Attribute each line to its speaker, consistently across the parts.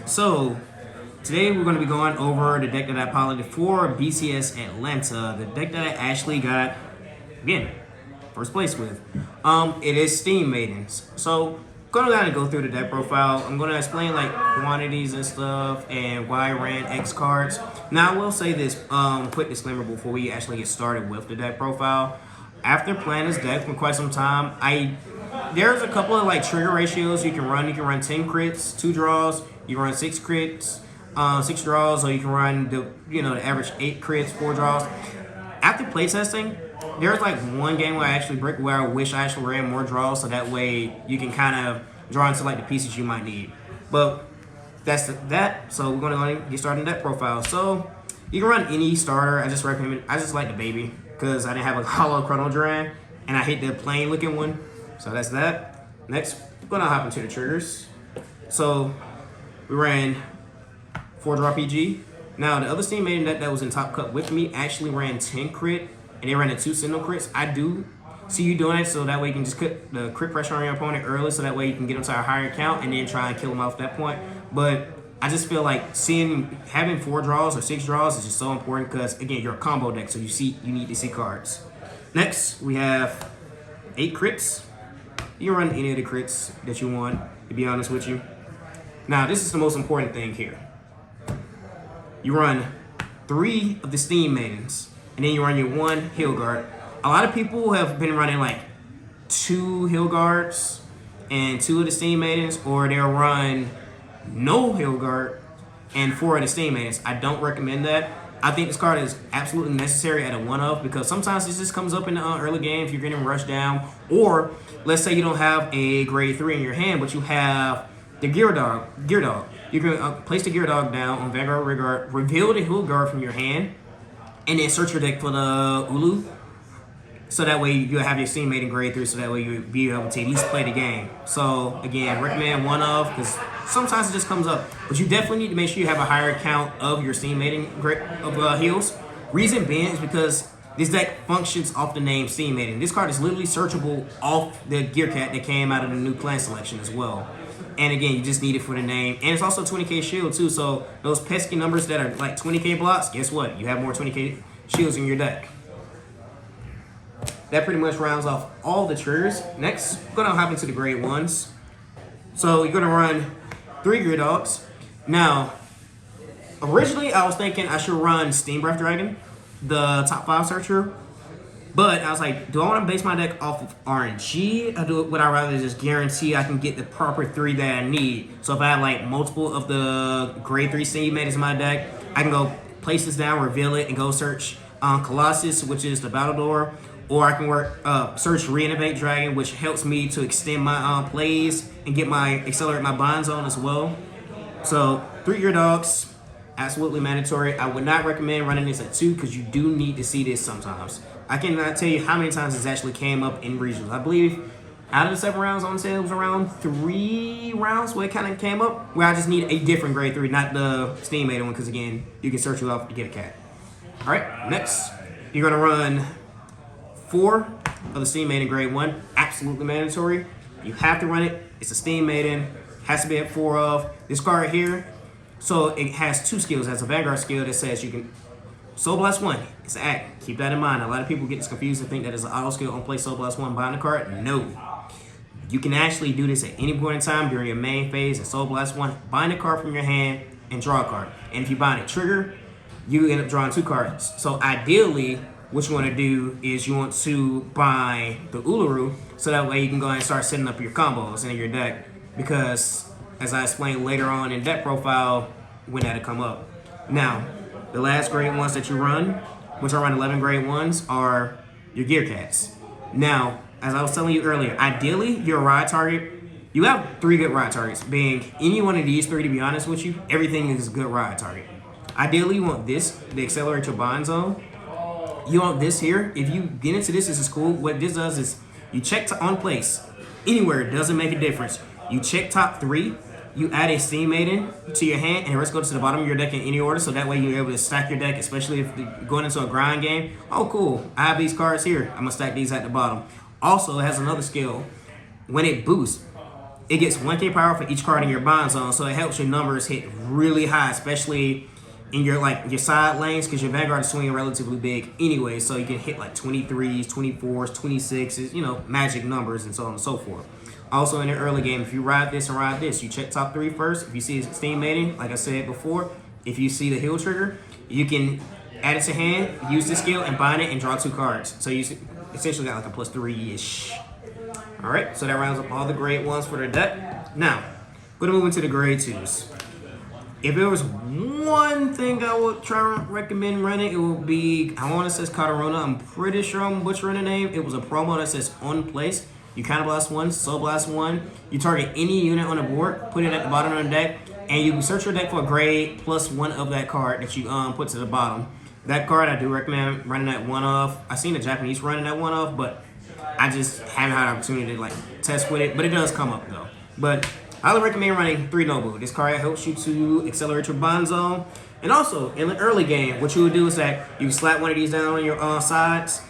Speaker 1: So today we're going to be going over the deck that I piloted for BCS Atlanta. The deck that I actually got, again, first place with. It is Steam Maidens. So going to kind of go through the deck profile. I'm going to explain like quantities and stuff and why I ran X cards. Now I will say this, quick disclaimer before we actually get started with the deck profile. After playing this deck for quite some time, there's a couple of like trigger ratios you can run. You can run 10 crits, 2 draws. You can run 6 crits, 6 draws, or you can run the average 8 crits, 4 draws. After playtesting, there's like one game where I wish I actually ran more draws, so that way you can kind of draw into like the pieces you might need. But that's that. So we're gonna get started in that profile. So you can run any starter. I just like the baby because I didn't have a hollow chrono drain and I hate the plain looking one. So that's that. Next, we're gonna hop into the triggers. So we ran 4-draw PG. Now the other Steam Maiden that was in Top Cut with me actually ran 10 crit and they ran the 2 Sentinel crits. I do see you doing it so that way you can just put the crit pressure on your opponent early so that way you can get them to a higher count and then try and kill them off that point. But I just feel like having 4 draws or 6 draws is just so important because again you're a combo deck, so you need to see cards. Next we have 8 crits. You can run any of the crits that you want, to be honest with you. Now this is the most important thing here. You run 3 of the Steam Maidens, and then you run your 1 Heal Guard. A lot of people have been running like 2 Heal Guards and 2 of the Steam Maidens, or they'll run no Heal Guard and 4 of the Steam Maidens. I don't recommend that. I think this card is absolutely necessary at a 1-of because sometimes this just comes up in the early game if you're getting rushed down, or let's say you don't have a grade 3 in your hand, but you have the Gear Dog. You can place the Gear Dog down on Vanguard Regard, reveal the Heal Guard from your hand, and then search your deck for the Ulu. So that way you have your Steam Maiden grade 3, so that way you'll be able to at least play the game. So again, recommend 1-of because sometimes it just comes up. But you definitely need to make sure you have a higher count of your Steam Maiden of heals. Reason being is because this deck functions off the name Steam Maiden. This card is literally searchable off the Gear Cat that came out of the new clan selection as well. And again, you just need it for the name. And it's also 20k shield too, so those pesky numbers that are like 20k blocks, guess what? You have more 20k shields in your deck. That pretty much rounds off all the triggers. Next, we're gonna hop into the grade 1s. So you're gonna run 3 Gear Dogs. Now, originally I was thinking I should run Steam Breath Dragon, the top 5 searcher. But I was like, do I want to base my deck off of RNG? Or would I rather just guarantee I can get the proper 3 that I need? So if I have like multiple of the grade 3 Steam Maidens in my deck, I can go place this down, reveal it, and go search Colossus, which is the Battle Door. Or I can search Reinnovate Dragon, which helps me to extend my plays and accelerate my bond zone as well. So 3 Gear Dogs, absolutely mandatory. I would not recommend running this at 2 because you do need to see this sometimes. I cannot tell you how many times this actually came up in regionals. I believe out of the 7 rounds, I want to say it was around 3 rounds where it kind of came up, where I just need a different grade 3, not the Steam Maiden one, because again, you can search it off to get a cat. All right, next, you're going to run 4 of the Steam Maiden grade 1, absolutely mandatory. You have to run it. It's a Steam Maiden, has to be at 4 of. This card here, so it has 2 skills. It has a Vanguard skill that says you can Soul Blast 1, it's an act. Keep that in mind. A lot of people get this confused and think that it's an auto skill on play Soul Blast 1 behind the card. No. You can actually do this at any point in time during your main phase and Soul Blast 1, bind a card from your hand and draw a card. And if you bind a trigger, you end up drawing 2 cards. So ideally, what you want to do is you want to bind the Uluru so that way you can go ahead and start setting up your combos in your deck. Because as I explained later on in deck profile, when that'll come up. Now, the last grade 1s that you run, which I run 11 grade 1s, are your Gear Cats. Now, as I was telling you earlier, ideally, your ride target, you have 3 good ride targets. Being any one of these 3, to be honest with you, everything is a good ride target. Ideally, you want this, the Accelerate Your Bond Zone. You want this here. If you get into this is cool. What this does is you check on place. Anywhere, it doesn't make a difference. You check top 3. You add a Steam Maiden to your hand, and the rest goes to the bottom of your deck in any order, so that way you're able to stack your deck, especially if you're going into a grind game. Oh, cool. I have these cards here. I'm going to stack these at the bottom. Also, it has another skill. When it boosts, it gets 1K power for each card in your bond zone, so it helps your numbers hit really high, especially in your your side lanes, because your Vanguard is swinging relatively big anyway, so you can hit like 23s, 24s, 26s, you know, magic numbers and so on and so forth. Also in the early game, if you ride this and ride this, you check top 3 first. If you see Steam Maiden, like I said before, if you see the heal trigger, you can add it to hand, use the skill, and bind it and draw 2 cards. So you essentially got like a +3-ish. All right, so that rounds up all the grade 1s for the deck. Now, going to move into the grade 2s. If there was one thing I would try to recommend running, it would be, I want to say Kataruna. I'm pretty sure I'm butchering the name. It was a promo that says on place. You counterblast 1, soul blast 1. You target any unit on the board, put it at the bottom of the deck, and you search your deck for a grade +1 of that card that you put to the bottom. That card, I do recommend running that 1 off. I've seen the Japanese running that 1 off, but I just haven't had an opportunity to like test with it. But it does come up though. But I would recommend running 3 Nobu. This card helps you to accelerate your bond zone. And also, in the early game, what you would do is that you slap one of these down on your sides,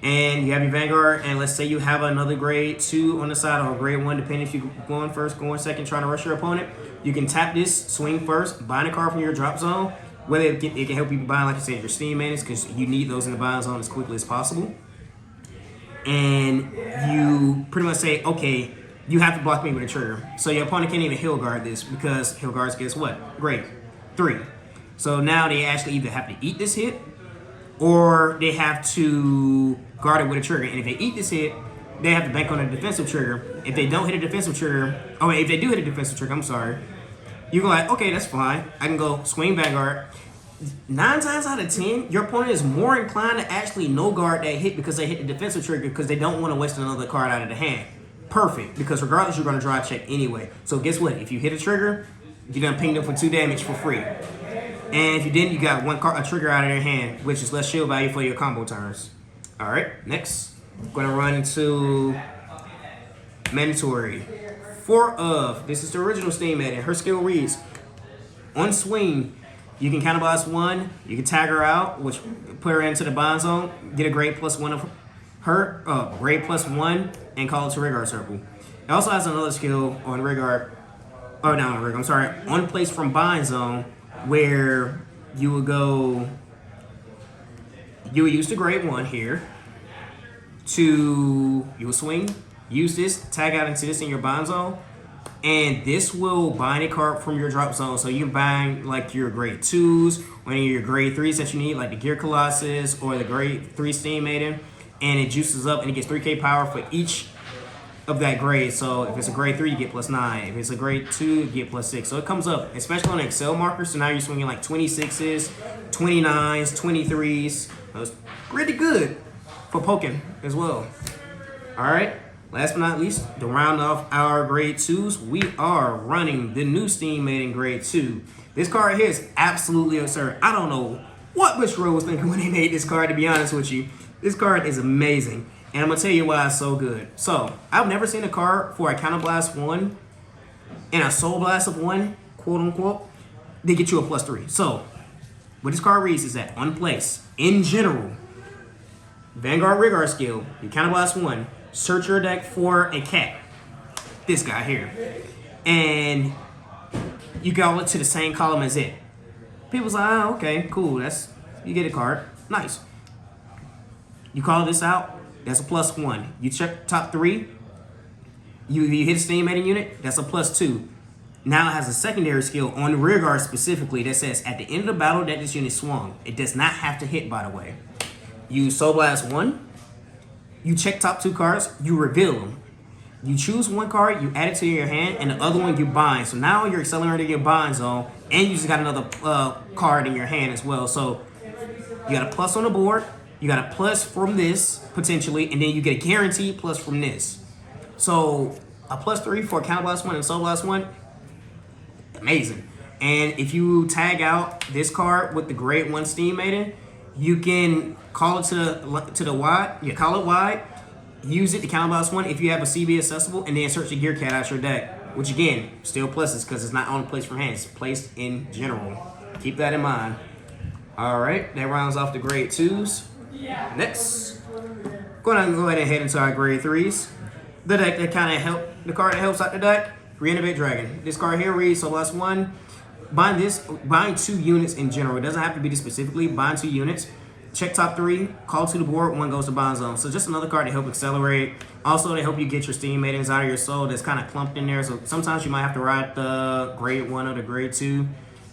Speaker 1: and you have your Vanguard, and let's say you have another grade 2 on the side, or a grade 1, depending if you're going first, going second, trying to rush your opponent. You can tap this, swing first, bind a card from your drop zone. Whether it can help you bind, like I said, your Steam Maidens, because you need those in the bind zone as quickly as possible. And you pretty much say, okay, you have to block me with a trigger. So your opponent can't even heal guard this, because heal guards, guess what? Grade 3. So now they actually either have to eat this hit, or they have to guard it with a trigger. And if they eat this hit, they have to bank on a defensive trigger. If they don't hit a defensive trigger, oh wait, if they do hit a defensive trigger, I'm sorry, you go like, okay, that's fine. I can go swing Vanguard. 9 times out of 10, your opponent is more inclined to actually no guard that hit because they hit the defensive trigger, because they don't want to waste another card out of the hand. Perfect, because regardless, you're going to draw a check anyway. So guess what? If you hit a trigger, you're going to ping them for 2 damage for free. And if you didn't, you got a trigger out of their hand, which is less shield value for your combo turns. All right, next, I'm going to run into mandatory. 4 of, this is the original Steam Maiden. Her skill reads, on swing, you can counterblast 1, you can tag her out, which put her into the bond zone, get a grade +1 of her, grade +1, and call it to Rigard Circle. It also has another skill on Rigard, oh no, Rigard, I'm sorry, on place from bind zone, where you would go, you would use the grade 1 here to, you would swing, use this, tag out into this in your bond zone, and this will bind a card from your drop zone. So you can bind like your grade 2s, or any of your grade 3s that you need, like the Gear Colossus or the grade 3 Steam Maiden, and it juices up and it gets 3K power for each of that grade. So if it's a grade 3, you get +9. If it's a grade 2, you get +6. So it comes up, especially on Excel markers. So now you're swinging like 26s, 29s, 23s. That's pretty good for poking as well. All right. Last but not least, to round off our grade 2s, we are running the new Steam Maiden grade 2. This card here is absolutely absurd. I don't know what Bushro was thinking when they made this card, to be honest with you. This card is amazing, and I'm going to tell you why it's so good. So, I've never seen a card for a Counterblast 1 and a Soul Blast of 1, quote unquote, they get you a +3. So, what this card reads is that on place, in general, Vanguard Rigard skill, you Counterblast 1, search your deck for a cat, this guy here, and you go to the same column as it. People's like, oh, okay, cool, that's, you get a card, nice. You call this out, that's a +1. You check top 3, you hit a Steam Maiden unit, that's a +2. Now it has a secondary skill on the rear guard specifically that says at the end of the battle that this unit swung. It does not have to hit, by the way. You Soul Blast 1, you check top 2 cards, you reveal them. You choose 1 card, you add it to your hand, and the other one you bind. So now you're accelerating your bind zone, and you just got another card in your hand as well. So you got a plus on the board, you got a plus from this, potentially, and then you get a guaranteed plus from this. So a +3 for Counterblast 1 and Soul Blast 1, amazing. And if you tag out this card with the grade 1 Steam Maiden, you can call it to the wide. You call it wide. Use it to Counterblast 1 if you have a CB accessible, and then search the Gear Cat out your deck. Which again, still pluses because it's not on place from hand. It's placed in general. Keep that in mind. All right, that rounds off the grade 2s. Next, go ahead and head into our grade 3s. the deck that kind of the card that helps out the deck, Reanimate Dragon. This card here reads, so last one, bind 2 units in general. It doesn't have to be this specifically, bind 2 units. Check top 3, call to the board, 1 goes to Bond Zone. So just another card to help accelerate. Also to help you get your Steam Maidens out of your soul that's kind of clumped in there. So sometimes you might have to ride the grade 1 or the grade 2.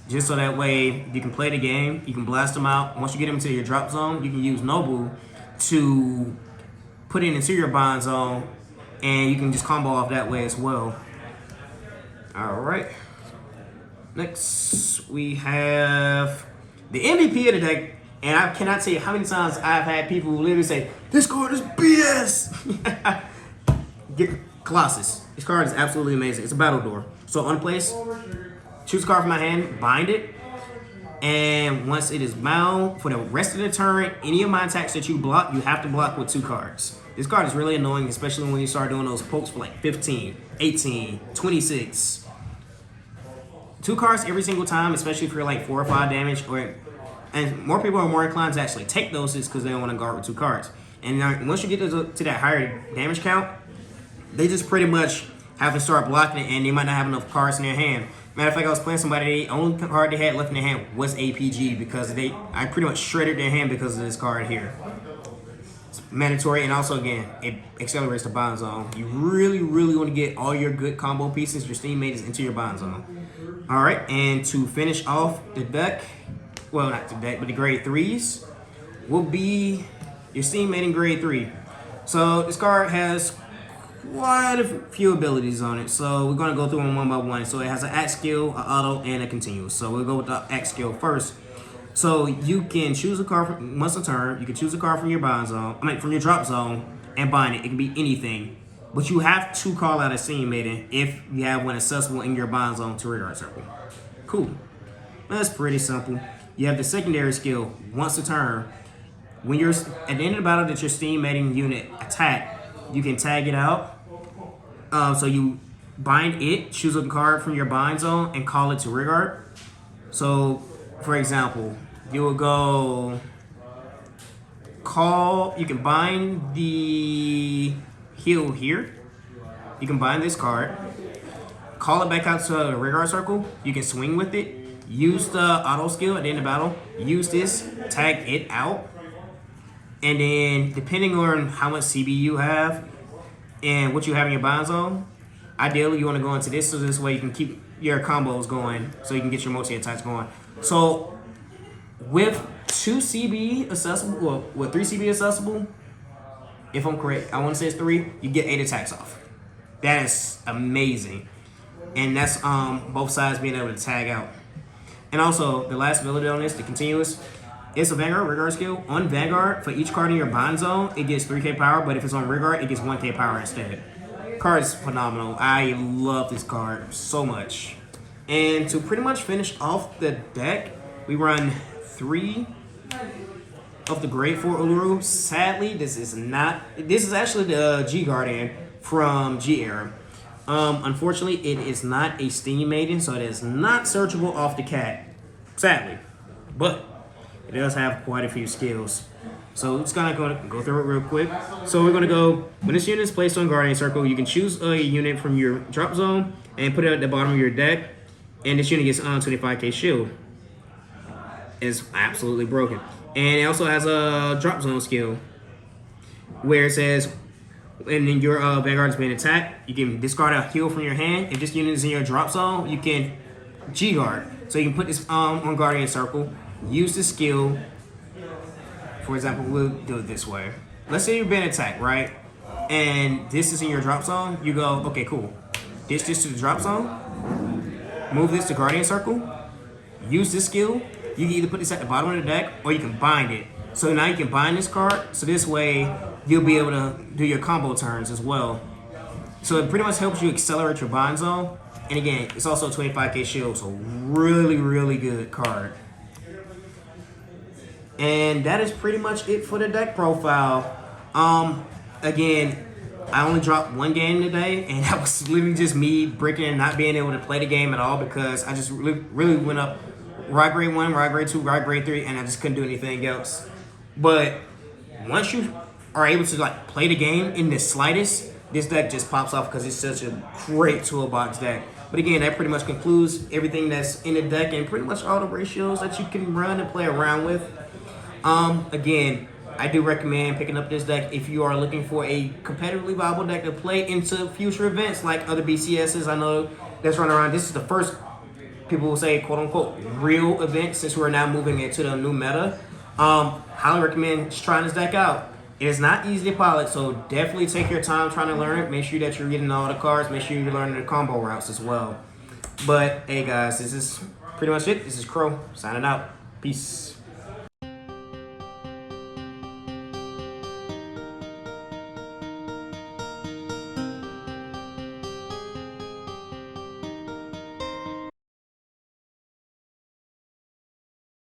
Speaker 1: Just so that way you can play the game, you can blast them out. Once you get them to your drop zone, you can use Noble to put it into your Bond Zone, and you can just combo off that way as well. Alright. Next, we have the MVP of the deck, and I cannot tell you how many times I've had people literally say, this card is BS! Get Colossus. This card is absolutely amazing. It's a battle door. So on place, choose a card from my hand, bind it, and once it is bound, for the rest of the turn, any of my attacks that you block, you have to block with 2 cards. This card is really annoying, especially when you start doing those pokes for like 15, 18, 26. 2 cards every single time, especially if you're like 4 or 5 damage, and more people are more inclined to actually take those because they don't want to guard with 2 cards. And once you get to that higher damage count, they just pretty much have to start blocking it, and they might not have enough cards in their hand. Matter of fact, I was playing somebody, the only card they had left in their hand was APG because I pretty much shredded their hand because of this card here. It's mandatory, and also again, it accelerates the Bond Zone. You really, really want to get all your good combo pieces, your Steam Maidens, into your Bond Zone. Alright, and to finish off the deck, well, not the deck, but the grade 3s, will be your Steam Maiden grade 3. So this card has quite a few abilities on it, so we're going to go through them one by one. So it has an act skill, an auto, and a continuous. So we'll go with the act skill first. So you can choose a card from, once a turn, you can choose a card from your Bond Zone, from your drop zone, and bind it. It can be anything, but you have to call out a Steam Maiden if you have one accessible in your Bond Zone to Rear Guard Circle. Cool. That's pretty simple. You have the secondary skill, once a turn. When you're at the end of the battle that your Steam Maiden unit attack, you can tag it out. So you bind it, choose a card from your Bind Zone, and call it to Rear Guard. So, for example, you will go you can bind the heal here. You can bind this card, call it back out to the Rear Guard Circle. You can swing with it, use the auto skill at the end of battle, use this, tag it out. And then, depending on how much CB you have and what you have in your Bond Zone, ideally you want to go into this so this way you can keep your combos going so you can get your multi-attacks going. So, with 2 CB accessible, well, with 3 CB accessible, if I'm correct, I want to say it's 3, you get 8 attacks off. That is amazing. And that's both sides being able to tag out. And also, the last ability on this, the continuous, it's a Vanguard Rear Guard skill. On Vanguard, for each card in your Bond Zone, it gets 3k power, but if it's on Rear Guard, it gets 1k power instead. Card is phenomenal. I love this card so much. And to pretty much finish off the deck, we run 3 of the grade 4 Uluru. Sadly, this is actually the G Guardian from G Era. Unfortunately, it is not a Steam Maiden, so it is not searchable off the cat. Sadly. But it does have quite a few skills. So it's gonna go through it real quick. So we're gonna go, when this unit is placed on Guardian Circle, you can choose a unit from your drop zone and put it at the bottom of your deck. And this unit gets 25k shield. It's absolutely broken. And it also has a drop zone skill where it says, and then your Vanguard is being attacked, you can discard a heal from your hand. If this unit is in your drop zone, you can G-Guard. So you can put this on Guardian Circle, use the skill. For example, we'll do it this way. Let's say you've been attacked, right? And this is in your drop zone. You go, okay, cool. Ditch this to the drop zone. Move this to Guardian Circle. Use this skill. You can either put this at the bottom of the deck or you can bind it. So now you can bind this card. So this way you'll be able to do your combo turns as well. So it pretty much helps you accelerate your Bind Zone. And again, it's also a 25k shield. So really, really good card. And that is pretty much it for the deck profile. Again, I only dropped 1 game today, and that was literally just me breaking and not being able to play the game at all because I just really went up ride grade 1, ride grade 2, ride grade 3, and I just couldn't do anything else. But once you are able to like play the game in the slightest, this deck just pops off because it's such a great toolbox deck. But again, that pretty much concludes everything that's in the deck and pretty much all the ratios that you can run and play around with. Again, I do recommend picking up this deck if you are looking for a competitively viable deck to play into future events like other BCSs I know that's running around. This is the first, people will say, quote unquote, real event since we're now moving into the new meta. Highly recommend just trying this deck out. It is not easy to pilot, so definitely take your time trying to learn it. Make sure that you're getting all the cards. Make sure you're learning the combo routes as well. But hey guys, this is pretty much it. This is Crow signing out. Peace.